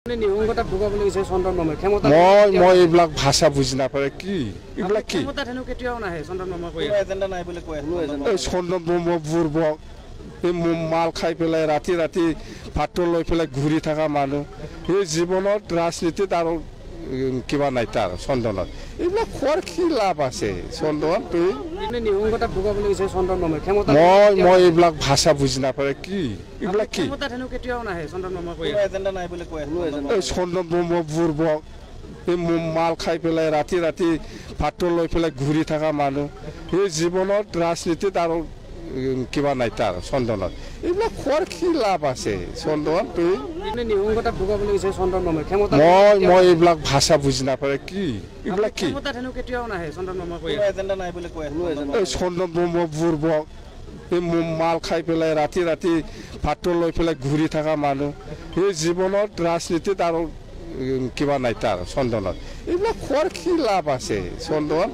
নিহংগতা ভুগাবলৈ গৈছে চন্দন মামাই ক্ষমতা মই এইবিলাক ভাষা বুজি নাপায় কি এইবিলাক কি ক্ষমতা হেনো কেতিয়াও নাহে চন্দন মামা কৈ এজেন্ডা নাই বুলি কৈ এই চন্দন মামা বুৰ্বক এই মাল খাই পেলাই ৰাতি ৰাতি ভাতটো লৈ পেলাই ঘূৰি থকা মানুহ এই জীৱনত ৰাজনীতিত আৰু কিবা নাই তাৰ চন্দনত এইবিলাক খোৱাৰ কি লাভ আছে চন্দন নিহংগতা ভুগাবলৈ গৈছে চন্দন মামাই ক্ষমতা মই এইবিলাক ভাষা বুজি নাপায় কি এইবিলাক কি ক্ষমতা হেনো কেতিয়াও নাহে চন্দন মামা কৈ এজেন্ডা নাই বুলি কৈ এই চন্দন মামা বুৰ্বক এই মাল খাই পেলাই ৰাতি ৰাতি ভাতটো লৈ পেলাই ঘূৰি থকা মানুহ এই জীৱনত ৰাজনীতিত আৰু কিবা নাই তাৰ চন্দনত এইবিলাক খোৱাৰ কি লাভ আছে চন্দন নিহংগতা ভুগাবলৈ গৈছে চন্দন মামাই ক্ষমতা মই এইবিলাক ভাষা বুজি নাপায় কি এইবিলাক কি ক্ষমতা হেনো কেতিয়াও নাহে চন্দন মামা কৈ এজেন্ডা নাই বুলি কৈ এই চন্দন মামা বুৰ্বক এই মাল খাই পেলাই ৰাতি ৰাতি ভাতটো লৈ পেলাই ঘূৰি থকা মানুহ এই জীৱনত ৰাজনীতিত আৰু কিবা নাই তাৰ চন্দনত এইবিলাক খোৱাৰ কি লাভ আছে চন্দন